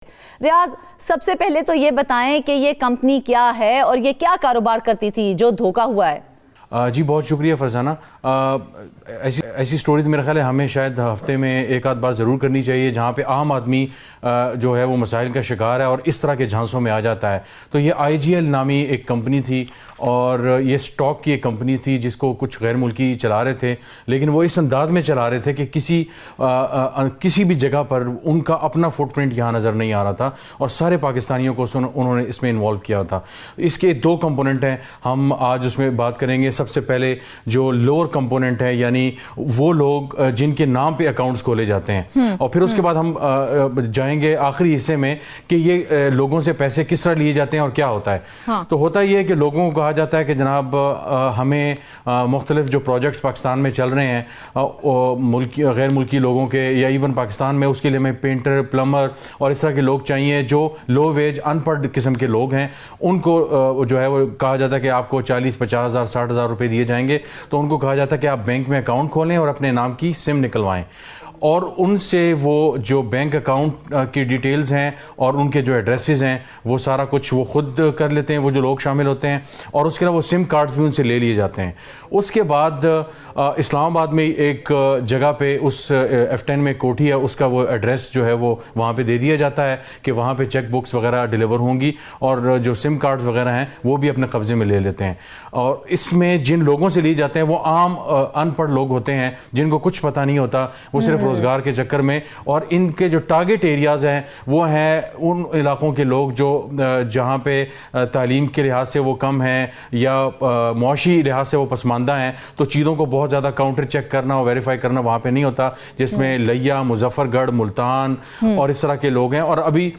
ریاض، سب سے پہلے تو یہ بتائیں کہ یہ کمپنی کیا ہے اور یہ کیا کاروبار کرتی تھی جو دھوکہ ہوا ہے؟ جی بہت شکریہ فرزانہ. ایسی سٹوریز میرا خیال ہے ہمیں شاید ہفتے میں ایک آدھ بار ضرور کرنی چاہیے جہاں پہ عام آدمی جو ہے وہ مسائل کا شکار ہے اور اس طرح کے جھانسوں میں آ جاتا ہے. تو یہ IGL نامی ایک کمپنی تھی اور یہ سٹاک کی ایک کمپنی تھی جس کو کچھ غیر ملکی چلا رہے تھے، لیکن وہ اس انداز میں چلا رہے تھے کہ کسی بھی جگہ پر ان کا اپنا فٹ پرنٹ یہاں نظر نہیں آ رہا تھا اور سارے پاکستانیوں کو انہوں نے اس میں انوالو کیا تھا. اس کے دو کمپوننٹ ہیں، ہم آج اس میں بات کریں گے. سب سے پہلے جو لوور کمپوننٹ ہے، یعنی وہ لوگ جن کے نام پہ اکاؤنٹس کھولے جاتے ہیں، اور پھر اس کے بعد ہم جائیں گے آخری حصے میں کہ یہ لوگوں سے پیسے کس طرح لیے جاتے ہیں اور کیا ہوتا ہے. تو ہوتا یہ ہے کہ لوگوں کو کہا جاتا ہے کہ جناب ہمیں مختلف جو پروجیکٹس پاکستان میں چل رہے ہیں غیر ملکی لوگوں کے یا ایون پاکستان میں، اس کے لیے ہمیں پینٹر، پلمبر اور اس طرح کے لوگ چاہیے جو لو ویج ان پڑھ قسم کے لوگ ہیں. ان کو جو ہے وہ کہا جاتا ہے کہ آپ کو 40-50 ہزار 60 ہزار روپے دیے جائیں گے. تو ان کو کہا جاتا ہے کہ آپ بینک میں اکاؤنٹ کھولیں اور اپنے نام کی سم نکلوائیں، اور ان سے وہ جو بینک اکاؤنٹ کی ڈیٹیلز ہیں اور ان کے جو ایڈریسز ہیں وہ سارا کچھ وہ خود کر لیتے ہیں، وہ جو لوگ شامل ہوتے ہیں، اور اس کے علاوہ وہ سم کارڈز بھی ان سے لے لیے جاتے ہیں. اس کے بعد اسلام آباد میں ایک جگہ پہ اس F10 میں کوٹھی ہے، اس کا وہ ایڈریس جو ہے وہ وہاں پہ دے دیا جاتا ہے کہ وہاں پہ چیک بکس وغیرہ ڈیلیور ہوں گی، اور جو سم کارڈز وغیرہ ہیں وہ بھی اپنے قبضے میں لے لیتے ہیں. اور اس میں جن لوگوں سے لیے جاتے ہیں وہ عام ان پڑھ لوگ ہوتے ہیں جن کو کچھ پتہ نہیں ہوتا، وہ صرف روزگار کے چکر میں، اور ان کے جو ٹارگٹ ایریاز ہیں وہ ہیں ان علاقوں کے لوگ جو جہاں پہ تعلیم کے لحاظ سے وہ کم ہیں یا معاشی لحاظ سے وہ پسماندہ ہیں. تو چیزوں کو بہت زیادہ کاؤنٹر چیک کرنا اور ویریفائی کرنا وہاں پہ نہیں ہوتا، جس میں لیا، مظفر گڑھ، ملتان اور اس طرح کے لوگ ہیں. اور ابھی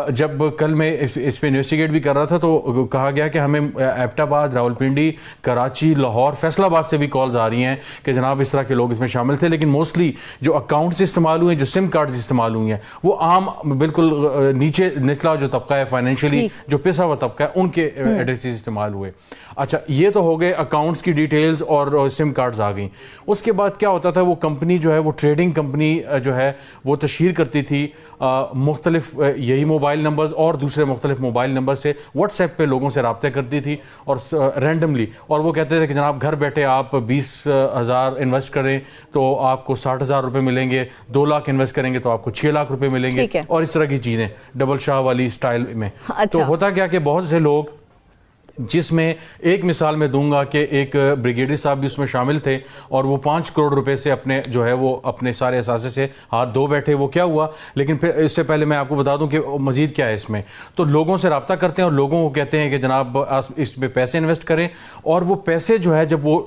جب کل میں اس پہ انویسٹیگیٹ بھی کر رہا تھا تو کہا گیا کہ ہمیں ایبٹ آباد، راولپنڈی، کراچی، لاہور، فیصل آباد سے بھی کالز آ رہی ہیں کہ جناب اس طرح کے لوگ اس میں شامل تھے. لیکن موسٹلی جو اکاؤنٹس استعمال ہوئے، جو سم کارڈز استعمال ہوئی ہیں، وہ عام بالکل نیچے نچلا جو طبقہ ہے، فائنینشلی جو پیسہ ہوا طبقہ ہے، ان کے ایڈریسز استعمال ہوئے. اچھا، یہ تو ہو گئے اکاؤنٹس کی ڈیٹیلز اور سم کارڈز آ گئیں. اس کے بعد کیا ہوتا تھا، وہ کمپنی جو ہے وہ ٹریڈنگ کمپنی جو ہے وہ تشہیر کرتی تھی مختلف یہی موبائل نمبرز اور دوسرے مختلف موبائل نمبر سے واٹس ایپ پہ لوگوں سے رابطے کرتی تھی اور رینڈملی، اور وہ کہتے تھے کہ جناب گھر بیٹھے آپ 20,000 انویسٹ کریں تو آپ کو 60,000 روپے ملیں گے، 2 لاکھ انویسٹ کریں گے تو آپ کو 6 لاکھ روپے ملیں گے، اور اس طرح کی چیزیں ڈبل شاہ والی سٹائل میں. تو ہوتا کیا کہ بہت سے لوگ، جس میں ایک مثال میں دوں گا کہ ایک بریگیڈیئر صاحب بھی اس میں شامل تھے، اور وہ 5 کروڑ روپے سے اپنے جو ہے وہ اپنے سارے اثاثے سے ہاتھ دھو بیٹھے. وہ کیا ہوا، لیکن پھر اس سے پہلے میں آپ کو بتا دوں کہ مزید کیا ہے اس میں. تو لوگوں سے رابطہ کرتے ہیں اور لوگوں کو کہتے ہیں کہ جناب اس پہ پیسے انویسٹ کریں، اور وہ پیسے جو ہے جب وہ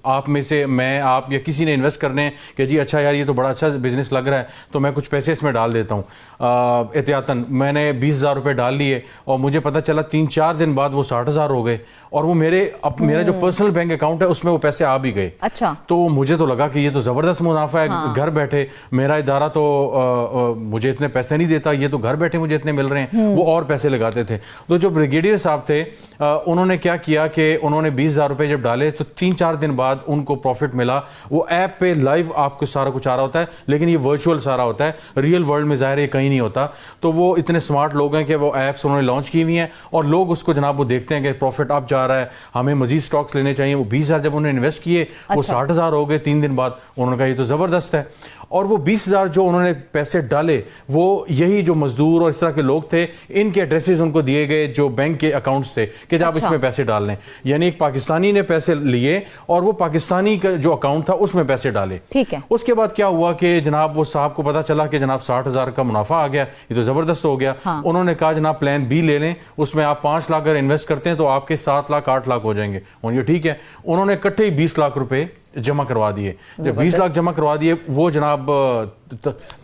آپ میں سے، میں، آپ یا کسی نے انویسٹ کرنے ہیں کہ جی اچھا یار یہ تو بڑا اچھا بزنس لگ رہا ہے تو میں کچھ پیسے اس میں ڈال دیتا ہوں احتیاطاً. میں نے 20,000 روپے ڈال لیے اور مجھے پتہ چلا 3-4 دن بعد وہ 60,000 ہو گئے، اور وہ میرا جو پرسنل بینک اکاؤنٹ ہے اس میں وہ پیسے آ بھی گئے. اچھا. تو مجھے تو لگا کہ یہ تو زبردست منافع ہے. گھر بیٹھے میرا ادارہ تو مجھے اتنے پیسے نہیں دیتا، یہ تو گھر بیٹھے مجھے اتنے مل رہے ہیں. وہ اور پیسے لگاتے تھے. تو جو بریگیڈیئر صاحب تھے انہوں نے کیا کیا کہ انہوں نے 20,000 روپے جب ڈالے تو 3-4 دن بعد ان کو پروفٹ ملا. وہ ایپ پہ لائیو آپ کو سارا کچھ آ رہا ہوتا ہے، لیکن یہ ورچوئل سارا ہوتا ہے، ریئل ورلڈ میں ظاہر ہے کہیں نہیں ہوتا. تو وہ اتنے سمارٹ لوگ ہیں کہ وہ ایپس انہوں نے لانچ کی ہوئی ہیں، اور لوگ اس کو جناب وہ دیکھتے ہیں کہ پروفٹ اب جا رہا ہے، ہمیں مزید سٹاکس لینے چاہیے. وہ 20,000 جب انہوں نے انویسٹ کیے وہ 60,000 ہو گئے 3 دن بعد. انہوں نے کہا یہ تو زبردست ہے. اور وہ 20,000 جو انہوں نے پیسے ڈالے وہ یہی جو مزدور اور اس طرح کے لوگ تھے، ان کے ایڈریسز ان کو دیے گئے جو بینک کے اکاؤنٹس تھے کہ جب اس میں پیسے ڈال لیں. یعنی ایک پاکستانی نے پیسے لیے اور وہ پاکستانی کا جو اکاؤنٹ تھا اس میں پیسے ڈالے. ٹھیک ہے. اس کے بعد کیا ہوا کہ جناب وہ صاحب کو پتا چلا کہ جناب 60,000 کا منافع آ گیا، یہ تو زبردست ہو گیا. انہوں نے کہا جناب پلان B لے لیں، اس میں آپ 5 لاکھ اگر انویسٹ کرتے ہیں تو آپ کے 7 لاکھ 8 لاکھ ہو جائیں گے. یہ ٹھیک ہے. انہوں نے اکٹھے 20 لاکھ روپے جمع کروا دیے. جب 20 لاکھ جمع کروا دیے وہ جناب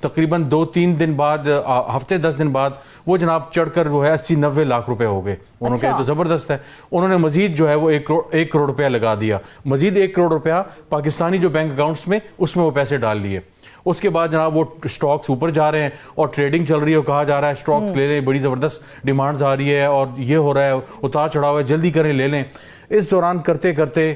تقریباً 2-3 دن بعد، ہفتے 10 دن بعد وہ جناب چڑھ کر وہ ہے 80-90 لاکھ روپے ہو گئے. انہوں نے کہا تو زبردست ہے. انہوں نے مزید جو ہے وہ 1 کروڑ روپیہ لگا دیا، مزید 1 کروڑ روپیہ پاکستانی جو بینک اکاؤنٹس میں اس میں وہ پیسے ڈال لیے. اس کے بعد جناب وہ سٹاکس اوپر جا رہے ہیں اور ٹریڈنگ چل رہی ہے، کہا جا رہا ہے سٹاکس لے لیں، بڑی زبردست ڈیمانڈز آ رہی ہے اور یہ ہو رہا ہے، اتار چڑھاؤ ہے، جلدی کریں لے لیں. اس دوران کرتے کرتے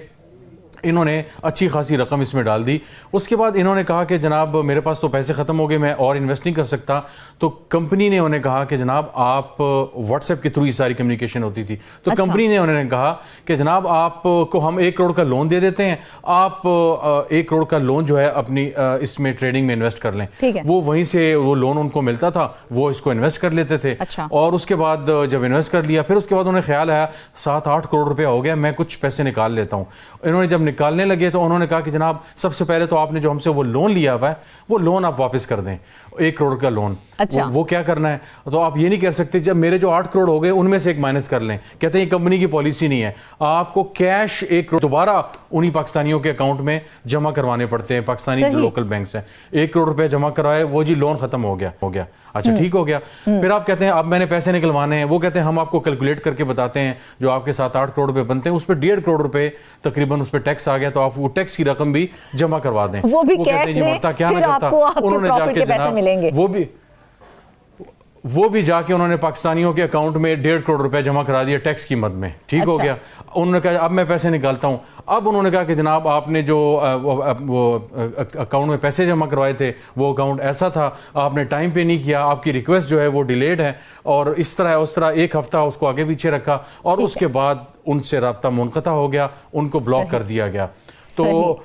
انہوں نے اچھی خاصی رقم اس میں ڈال دی. اس کے بعد انہوں نے کہا کہ جناب میرے پاس تو پیسے ختم ہو گئے, میں اور انویسٹ نہیں کر سکتا. تو کمپنی نے انہیں کہا کہ جناب آپ واٹس ایپ کے تھرو یہ ساری کمیونیکیشن ہوتی تھی, تو کمپنی نے انہوں نے کہا کہ جناب آپ کو ہم 1 کروڑ کا لون دے دیتے ہیں, آپ 1 کروڑ کا لون جو ہے اپنی اس میں ٹریڈنگ میں انویسٹ کر لیں. وہ وہیں سے وہ لون ان کو ملتا تھا, وہ اس کو انویسٹ کر لیتے تھے. اور اس کے بعد جب انویسٹ کر لیا, پھر اس کے بعد انہیں خیال آیا 7-8 کروڑ روپیہ ہو گیا, میں کچھ پیسے نکال لیتا ہوں. انہوں نے جب نکالنے لگے تو انہوں نے کہا کہ جناب سب سے پہلے تو آپ نے جو ہم سے وہ لون لیا ہوا ہے وہ لون آپ واپس کر دیں, 1 کروڑ کا لون. وہ کیا کرنا ہے, تو آپ یہ نہیں کر سکتے جب میرے جو 8 کروڑ ہو گئے ان میں سے 1 مائنس کر لیں. کہتے ہیں یہ کمپنی کی پالیسی نہیں ہے, آپ کو کیش 1 کروڑ دوبارہ انہی پاکستانیوں کے اکاؤنٹ میں جمع کروانے پڑتے ہیں. پاکستانی جو لوکل بینکس ہیں 1 کروڑ روپے جمع کروائے, وہ جی لون ختم ہو گیا. اچھا ٹھیک ہو گیا. پھر آپ کہتے ہیں اب میں نے پیسے نکلوانے ہیں, وہ کہتے ہیں ہم آپ کو کیلکولیٹ کر کے بتاتے ہیں جو آپ کے 7-8 کروڑ روپے بنتے ہیں اس پہ 1.5 کروڑ روپے تقریباً اس پہ ٹیکس آ گیا, تو آپ وہ ٹیکس کی رقم بھی جمع کروا دیں. وہ بھی کہتے ہیں جی مرتا کیا نہ کرتا, انہوں نے جا کے جناب وہ بھی جا کے انہوں نے پاکستانیوں کے اکاؤنٹ میں 1.5 کروڑ روپے جمع کرا دیا ٹیکس کی مد میں. ٹھیک ہو گیا. انہوں نے کہا اب میں پیسے نکالتا ہوں. اب انہوں نے کہا کہ جناب آپ نے جو وہ اکاؤنٹ میں پیسے جمع کروائے تھے وہ اکاؤنٹ ایسا تھا, آپ نے ٹائم پہ نہیں کیا, آپ کی ریکویسٹ جو ہے وہ ڈیلیڈ ہے, اور اس طرح 1 ہفتہ اس کو آگے پیچھے رکھا, اور اس کے بعد ان سے رابطہ منقطع ہو گیا, ان کو بلاک کر دیا گیا. تو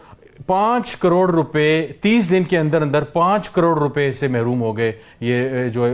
5 کروڑ روپے 30 دن کے اندر 5 کروڑ روپے سے محروم ہو گئے. یہ جو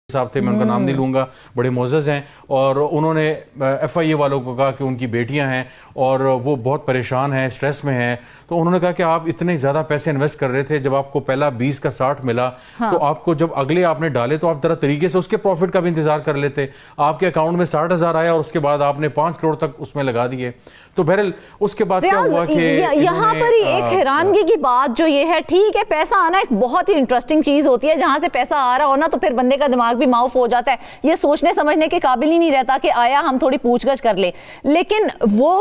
صاحب تھے, میں ان کا نام نہیں لوں گا, بڑے معزز ہیں, اور انہوں نے ایف آئی اے والوں کو کہا کہ ان کی بیٹیاں ہیں اور وہ بہت پریشان ہیں, سٹریس میں ہیں. تو انہوں نے کہا کہ آپ اتنے زیادہ پیسے انویسٹ کر رہے تھے, جب آپ کو پہلا 20 کا 60 ملا تو آپ کو جب اگلے آپ نے ڈالے تو آپ ذرا طریقے سے اس کے پروفٹ کا بھی انتظار کر لیتے. آپ کے اکاؤنٹ میں 60,000 آیا اور اس کے بعد آپ نے 5 کروڑ تک اس میں لگا دیے. تو بہرحال اس کے بعد کیا ہوا کہ یہاں پر ہی ایک حیرانگی کی بات جو یہ ہے, ٹھیک ہے پیسہ آنا ایک بہت ہی انٹرسٹنگ چیز ہوتی ہے, جہاں سے پیسہ آ رہا ہونا تو پھر بندے کا دماغ بھی معاف ہو جاتا ہے, یہ سوچنے سمجھنے کے قابل ہی نہیں رہتا کہ آیا ہم تھوڑی پوچھ گچھ کر لیں. لیکن وہ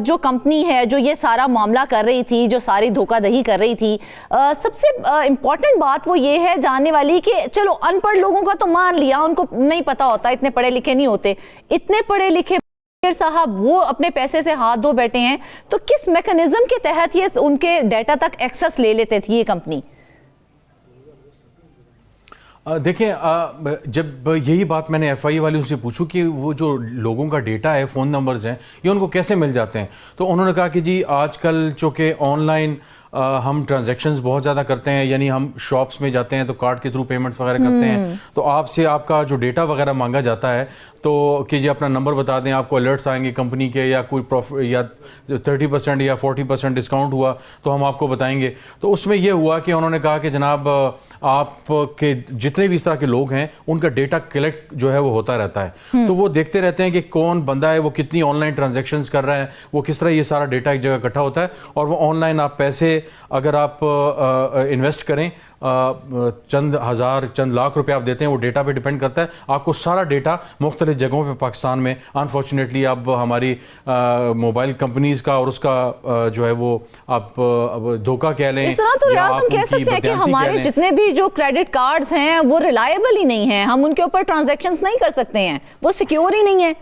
جو کمپنی ہے جو یہ سارا معاملہ کر رہی تھی, جو ساری دھوکہ دہی کر رہی تھی, سب سے امپورٹنٹ بات وہ یہ ہے جاننے والی کہ چلو ان پڑھ لوگوں کا تو مان لیا, ان کو نہیں پتا ہوتا, اتنے پڑھے لکھے نہیں ہوتے, اتنے پڑھے لکھے صاحب وہ اپنے پیسے سے ہاتھ دھو بیٹھے ہیں, تو کس میکانزم کے تحت یہ ان کے ڈیٹا تک ایکسس لے لیتے تھی یہ کمپنی؟ دیکھیں جب یہی بات میں نے ایف آئی اے والوں سے پوچھوں کہ وہ جو لوگوں کا ڈیٹا ہے, فون نمبرز ہیں, یہ ان کو کیسے مل جاتے ہیں, تو انہوں نے کہا کہ جی آج کل چونکہ آن لائن ہم ٹرانزیکشنز بہت زیادہ کرتے ہیں, یعنی ہم شاپس میں جاتے ہیں تو کارڈ کے تھرو پیمنٹس وغیرہ کرتے ہیں, تو آپ سے آپ کا جو ڈیٹا وغیرہ مانگا جاتا ہے تو کہ جی اپنا نمبر بتا دیں, آپ کو الرٹس آئیں گے کمپنی کے, یا کوئی یا 30% یا 40% ڈسکاؤنٹ ہوا تو ہم آپ کو بتائیں گے. تو اس میں یہ ہوا کہ انہوں نے کہا کہ جناب آپ کے جتنے بھی اس طرح کے لوگ ہیں ان کا ڈیٹا کلیکٹ جو ہے وہ ہوتا رہتا ہے, تو وہ دیکھتے رہتے ہیں کہ کون بندہ ہے, وہ کتنی آن لائن ٹرانزیکشنز کر رہا ہے, وہ کس طرح یہ سارا ڈیٹا ایک جگہ اکٹھا ہوتا ہے, اور وہ آن لائن آپ پیسے اگر آپ انویسٹ کریں چند ہزار چند لاکھ روپے آپ دیتے ہیں, وہ ڈیٹا پہ ڈیپینڈ کرتا ہے, آپ کو سارا ڈیٹا مختلف جگہوں پہ پاکستان میں انفارچونیٹلی اب ہماری موبائل کمپنیز کا اور اس کا جو ہے وہ آپ دھوکہ کہہ لیں, اس طرح تو ریاض ہم کہہ سکتے ہیں کہ ہمارے جتنے بھی جو کریڈٹ کارڈز ہیں وہ ریلائبل ہی نہیں ہیں, ہم ان کے اوپر ٹرانزیکشنز نہیں کر سکتے ہیں, وہ سیکیور ہی نہیں ہے.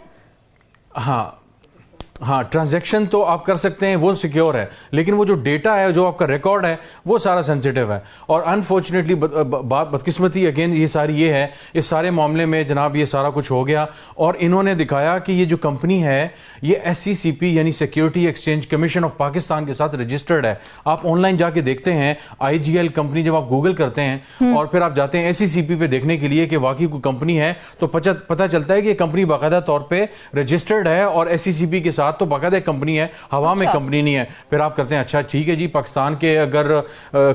ہاں ٹرانزیکشن تو آپ کر سکتے ہیں, وہ سیکیور ہے, لیکن وہ جو ڈیٹا ہے, جو آپ کا ریکارڈ ہے, وہ سارا سینسیٹیو ہے. اور انفارچونیٹلی بدقسمتی اگین یہ ساری یہ ہے, اس سارے معاملے میں جناب یہ سارا کچھ ہو گیا, اور انہوں نے دکھایا کہ یہ جو کمپنی ہے یہ SCCP یعنی security exchange commission of Pakistan کے ساتھ رجسٹرڈ ہے. آپ آن لائن جا کے دیکھتے ہیں IGL کمپنی, جب آپ گوگل کرتے ہیں اور پھر آپ جاتے ہیں SCCP پہ دیکھنے کے لیے کہ واقعی کوئی کمپنی ہے, تو پتہ چلتا ہے کہ یہ کمپنی باقاعدہ طور پہ رجسٹرڈ ہے, اور SCCP کے ساتھ تو باقاعدہ ایک کمپنی ہے, ہوا میں کمپنی نہیں ہے. پھر آپ کرتے ہیں اچھا ٹھیک ہے جی, پاکستان کے اگر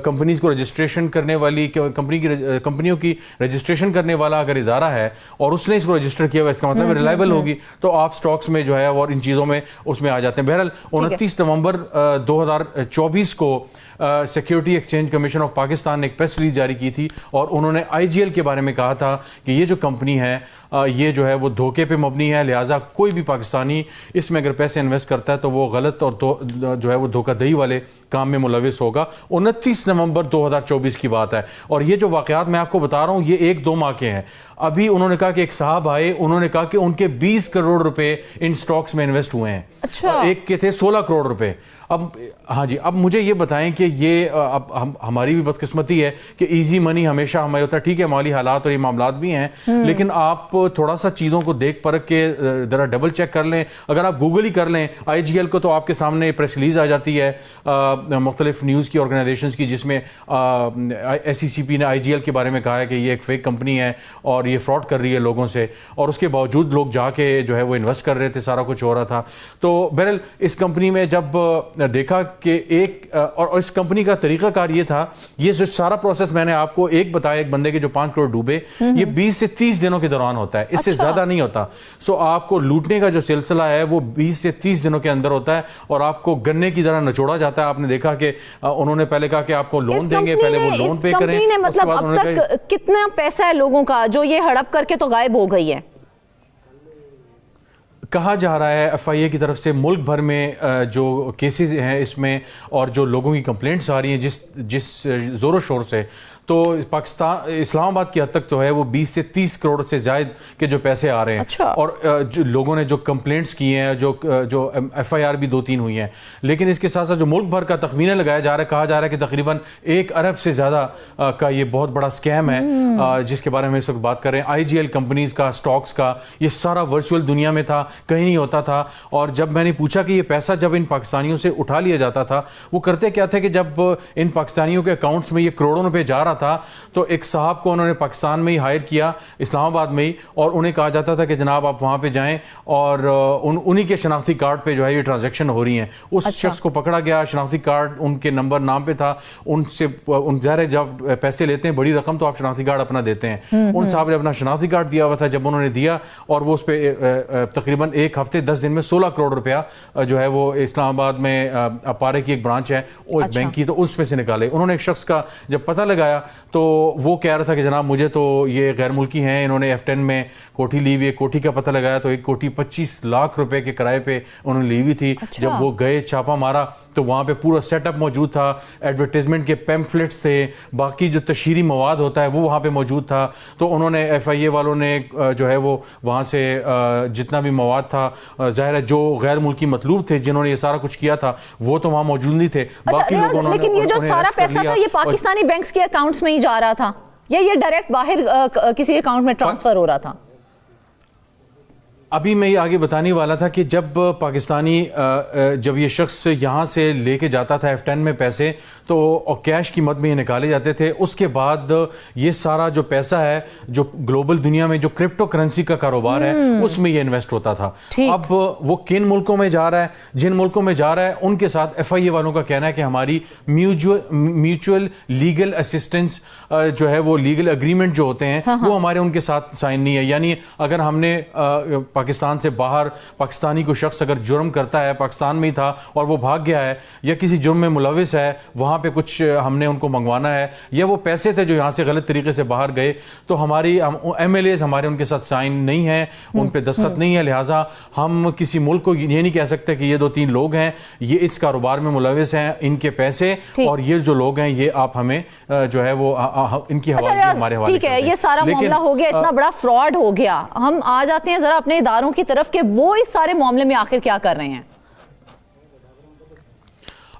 کمپنیز کو رجسٹریشن کرنے والی کمپنیوں کی رجسٹریشن کرنے والا اگر ادارہ ہے اور اس نے اس کو رجسٹر کیا ہوا, اس کا مطلب ریلائبل ہوگی, تو آپ سٹاکس میں جو ہے اور ان چیزوں میں اس میں آ جاتے ہیں. بہرحال 29 نومبر 2024 کو security exchange commission of Pakistan نے ایک پریس ریلیز جاری کی تھی, اور انہوں نے IGL کے بارے میں کہا تھا کہ یہ جو کمپنی ہے یہ جو ہے وہ دھوکے پہ مبنی ہے, لہٰذا کوئی بھی پاکستانی اس میں اگر پیسے انویسٹ کرتا ہے تو وہ غلط اور جو ہے وہ دھوکہ دہی والے کام میں ملوث ہوگا. 29 نومبر 2024 کی بات ہے, اور یہ جو واقعات میں آپ کو بتا رہا ہوں یہ 1-2 ماہ کے ہیں. ابھی انہوں نے کہا کہ ایک صاحب آئے, انہوں نے کہا کہ ان کے 20 کروڑ روپے ان سٹاکس میں انویسٹ ہوئے ہیں, ایک کے تھے 16 کروڑ روپے. اب ہاں جی، اب مجھے یہ بتائیں کہ یہ اب ہماری بھی بدقسمتی ہے کہ ایزی منی ہمیشہ ہمیں ہوتا ہے، ٹھیک ہے مالی حالات اور یہ معاملات بھی ہیں، لیکن آپ تھوڑا سا چیزوں کو دیکھ پرکھ کے ذرا ڈبل چیک کر لیں. اگر آپ گوگل ہی کر لیں آئی جی ایل کو، تو آپ کے سامنے پریس ریلیز آ جاتی ہے مختلف نیوز کی آرگنائزیشنز کی، جس میں ایس سی سی پی نے آئی جی ایل کے بارے میں کہا ہے کہ یہ ایک فیک کمپنی ہے اور یہ فراڈ کر رہی ہے لوگوں سے، اور اس کے باوجود لوگ جا کے جو ہے وہ انویسٹ کر رہے تھے، سارا کچھ ہو رہا تھا. تو بہرحال اس کمپنی میں جب دیکھا کہ ایک اور اس کمپنی کا طریقہ کار یہ تھا، یہ جو سارا پروسیس میں نے آپ کو ایک بتایا، ایک بندے کے جو 5 کروڑ ڈوبے، یہ 20 سے 30 دنوں کے دوران ہوتا ہے، اس سے زیادہ نہیں ہوتا. سو آپ کو لوٹنے کا جو سلسلہ ہے وہ 20 سے 30 دنوں کے اندر ہوتا ہے، اور آپ کو گنے کی طرح نچوڑا جاتا ہے. آپ نے دیکھا کہ انہوں نے پہلے کہا کہ آپ کو لون دیں گے، پہلے وہ لون پے کریں. مطلب اب تک کتنا پیسہ ہے لوگوں کا جو یہ ہڑپ کر کے تو غائب ہو گئی ہے؟ کہا جا رہا ہے ایف آئی اے کی طرف سے ملک بھر میں جو کیسز ہیں اس میں، اور جو لوگوں کی کمپلینٹس آ رہی ہیں جس زور و شور سے، تو پاکستان اسلام آباد کی حد تک جو ہے وہ 20 سے 30 کروڑ سے زائد کے جو پیسے آ رہے ہیں. اور جو لوگوں نے جو کمپلینٹس کی ہیں، جو ایف آئی آر بھی 2-3 ہوئی ہیں. لیکن اس کے ساتھ ساتھ جو ملک بھر کا تخمینہ لگایا جا رہا ہے، کہا جا رہا ہے کہ تقریباً 1 ارب سے زیادہ کا یہ بہت بڑا اسکیم ہے جس کے بارے میں اس وقت بات کر رہے ہیں. آئی جی ایل کمپنیز کا، سٹاکس کا، یہ سارا ورچوئل دنیا میں تھا، کہیں نہیں ہوتا تھا. اور جب میں نے پوچھا کہ یہ پیسہ جب ان پاکستانیوں سے اٹھا لیا جاتا تھا، وہ کرتے کیا تھے کہ جب ان پاکستانیوں کے اکاؤنٹس میں یہ کروڑوں روپے جا رہا تھا، تو ایک صاحب کو انہوں نے پاکستان میں ہی ہائر کیا، اسلام آباد میں ہی، اور انہیں کہا جاتا تھا کہ جناب آپ وہاں پہ جائیں، اور انہی کے شناختی کارڈ پہ جو ہے یہ ٹرانزیکشن ہو رہی ہیں. اس شخص کو پکڑا گیا، شناختی کارڈ ان کے نمبر نام پہ تھا. ان سے ظاہر جب پیسے لیتے ہیں بڑی رقم تو آپ شناختی کارڈ اپنا دیتے ہیں. ان صاحب نے اپنا شناختی کارڈ دیا ہوا تھا. جب انہوں نے دیا، اور وہ اس پہ تقریباً 1 ہفتے 10 دن میں 16 کروڑ روپیہ جو ہے وہ اسلام آباد میں اپارے کی ایک برانچ ہے، وہ ایک بینک کی، تو اس میں سے نکالے. انہوں نے ایک شخص کا جب پتہ لگایا تو وہ کہہ رہا تھا کہ جناب مجھے تو یہ غیر ملکی ہیں، انہوں نے F10 میں کوٹھی لی ہوئی ہے. کوٹھی کا پتہ لگایا تو 1 کوٹھی 25 لاکھ روپے کے کرائے پہ انہوں نے لی ہوئی تھی. جب وہ گئے چھاپا مارا تو وہاں پہ پورا سیٹ اپ موجود تھا، ایڈورٹیزمنٹ کے پیمفلٹس تھے، باقی جو تشہیری مواد ہوتا ہے وہ وہاں پہ موجود تھا. تو انہوں نے ایف آئی اے والوں نے جو ہے وہ وہاں سے جتنا بھی مواد تھا، ظاہر ہے جو غیر ملکی مطلوب تھے جنہوں نے یہ سارا کچھ کیا تھا وہ تو وہاں موجود نہیں تھے. باقی لوگوں نے، لیکن یہ جو سارا پیسہ تھا یہ پاکستانی بینکس کے اکاؤنٹس میں ہی جا رہا تھا یا یہ ڈائریکٹ باہر کسی اکاؤنٹ میں ٹرانسفر ہو رہا تھا؟ ابھی میں یہ آگے بتانے والا تھا کہ جب پاکستانی جب یہ شخص یہاں سے لے کے جاتا تھا F10 میں پیسے، تو کیش کی مد میں یہ نکالے جاتے تھے. اس کے بعد یہ سارا جو پیسہ ہے جو گلوبل دنیا میں جو کرپٹو کرنسی کا کاروبار ہے اس میں یہ انویسٹ ہوتا تھا. اب وہ کن ملکوں میں جا رہا ہے، جن ملکوں میں جا رہا ہے ان کے ساتھ ایف آئی اے والوں کا کہنا ہے کہ ہماری میوچول لیگل اسسٹنس جو ہے وہ لیگل اگریمنٹ جو ہوتے ہیں وہ ہمارے ان کے ساتھ سائن نہیں ہے. یعنی اگر ہم نے پاکستان سے باہر پاکستانی کو شخص اگر جرم کرتا ہے، پاکستان میں ہی تھا اور وہ بھاگ گیا ہے یا کسی جرم میں ملوث ہے، وہاں پہ کچھ ہم نے ان کو منگوانا ہے، یا وہ پیسے تھے جو یہاں سے غلط طریقے سے باہر گئے، تو ہماری ایم ایل ایز ہمارے ان کے ساتھ سائن نہیں ہیں، ان پہ دستخط نہیں ہے. لہٰذا ہم کسی ملک کو یہ نہیں کہہ سکتے کہ یہ 2-3 لوگ ہیں یہ اس کاروبار میں ملوث ہیں، ان کے پیسے اور یہ جو لوگ ہیں یہ آپ ہمیں جو ہے وہ ان کی حوالے ہمارے حوالے. ٹھیک ہے، یہ سارا معاملہ ہو گیا، اتنا بڑا فراڈ ہو گیا. ہم آ جاتے ہیں ذرا اپنے اداروں کی طرف کہ وہ اس سارے معاملے میں آخر کیا کر رہے ہیں.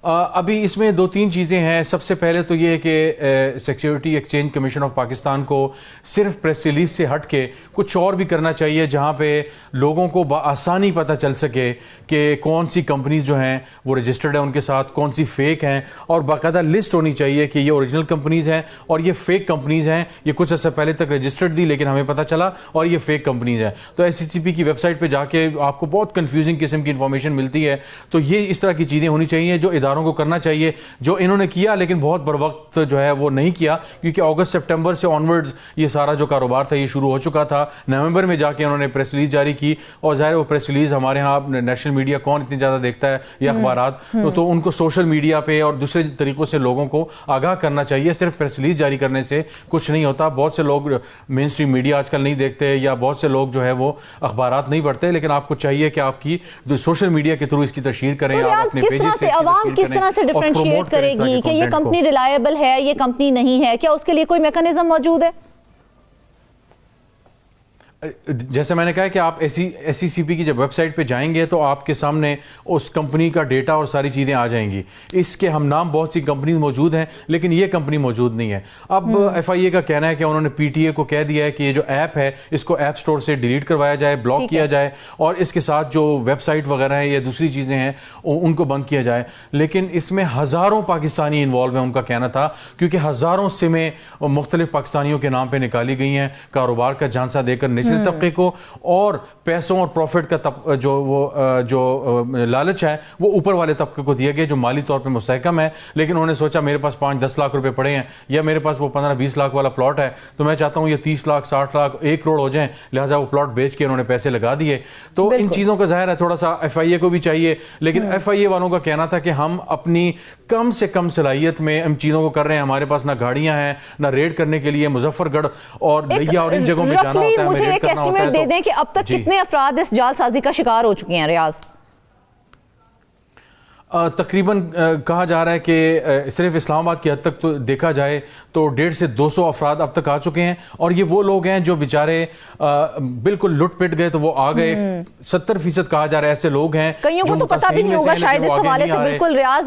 ابھی اس میں 2-3 چیزیں ہیں. سب سے پہلے تو یہ ہے کہ security exchange commission of Pakistan کو صرف پریس ریلیز سے ہٹ کے کچھ اور بھی کرنا چاہیے جہاں پہ لوگوں کو بآسانی پتہ چل سکے کہ کون سی کمپنیز جو ہیں وہ رجسٹرڈ ہیں ان کے ساتھ، کون سی فیک ہیں، اور باقاعدہ لسٹ ہونی چاہیے کہ یہ اوریجنل کمپنیز ہیں اور یہ فیک کمپنیز ہیں. یہ کچھ عرصہ پہلے تک رجسٹرڈ تھی لیکن ہمیں پتہ چلا اور یہ فیک کمپنیز ہیں. تو ایس سی سی پی کی ویب سائٹ پہ جا کے آپ کو بہت کنفیوزنگ قسم کی انفارمیشن ملتی ہے. تو یہ اس طرح کی چیزیں ہونی چاہیے جو کو کرنا چاہیے، جو انہوں نے کیا لیکن بہت بر وقت جو ہے وہ نہیں کیا، کیونکہ اگست سپٹمبر سے آنورڈز یہ سارا جو کاروبار تھا یہ شروع ہو چکا تھا. نومبر میں جا کے انہوں نے پریس ریلیز جاری کی، اور ظاہر وہ پریس ریلیز ہمارے ہاں نیشنل میڈیا کون اتنی زیادہ دیکھتا ہے یا اخبارات، تو ان کو سوشل میڈیا پہ اور دوسرے طریقوں سے لوگوں کو آگاہ کرنا چاہیے. صرف پریس ریلیز جاری کرنے سے کچھ نہیں ہوتا. بہت سے لوگ مین اسٹریم میڈیا آج کل نہیں دیکھتے یا بہت سے لوگ جو ہے وہ اخبارات نہیں پڑھتے، لیکن آپ کو چاہیے کہ آپ کی سوشل میڈیا کے تھرو اس کی تشہیر کریں. آپ اپنے پیجز سے عوام کس طرح سے ڈیفرینشیٹ کرے گی کہ یہ کمپنی ریلائبل ہے، یہ کمپنی نہیں ہے؟ کیا اس کے لیے کوئی میکانزم موجود ہے؟ جیسے میں نے کہا کہ آپ SECP کی جب ویب سائٹ پہ جائیں گے تو آپ کے سامنے اس کمپنی کا ڈیٹا اور ساری چیزیں آ جائیں گی. اس کے ہم نام بہت سی کمپنیز موجود ہیں لیکن یہ کمپنی موجود نہیں ہے. اب FIA کا کہنا ہے کہ انہوں نے PTA کو کہہ دیا ہے کہ یہ جو ایپ ہے اس کو ایپ سٹور سے ڈیلیٹ کروایا جائے, بلاک کیا جائے, اور اس کے ساتھ جو ویب سائٹ وغیرہ ہیں یا دوسری چیزیں ہیں ان کو بند کیا جائے. لیکن اس میں ہزاروں پاکستانی انوالو ہیں, ان کا کہنا تھا, کیونکہ ہزاروں سمیں مختلف پاکستانیوں کے نام پہ نکالی گئی ہیں کاروبار کا جھانسا دے کر نچلے طبقے کو, اور پیسوں اور پروفٹ کا جو لالچ ہے وہ اوپر والے طبقے کو دیا گیا جو مالی طور پہ مستحکم ہے. لیکن انہوں نے سوچا میرے پاس 5-10 لاکھ روپے پڑے ہیں یا میرے پاس وہ 15-20 لاکھ والا پلاٹ ہے, تو میں چاہتا ہوں یہ 30 لاکھ 60 لاکھ 1 کروڑ ہو جائیں, لہٰذا وہ پلاٹ بیچ کے انہوں نے پیسے لگا دیے. تو ان چیزوں کا ظاہر ہے تھوڑا سا FIA کو بھی چاہیے, لیکن FIA والوں کا کہنا تھا کہ ہم اپنی کم سے کم صلاحیت میں ان چیزوں کو کر رہے ہیں. ہمارے پاس نہ گاڑیاں ہیں نہ ریڈ کرنے کے لیے مظفر گڑھ اور لیا اور ان جگہوں پہ جانا ہوتا ہے, مجھے ایک ایسٹیمیٹ دے دیں کہ اب تک کتنے افراد اس جال سازی کا شکار ہو چکے ہیں ریاض؟ تقریباً کہا جا رہا ہے کہ صرف اسلام آباد کی حد تک تو دیکھا جائے تو 150 سے 200 افراد اب تک آ چکے ہیں, اور یہ وہ لوگ ہیں جو بیچارے بالکل لٹ پٹ گئے تو وہ آ گئے. 70% کہا جا رہا ہے ایسے لوگ ہیں, کئیوں کو تو پتہ بھی نہیں ہوگا شاید اس حوالے سے. بالکل ریاض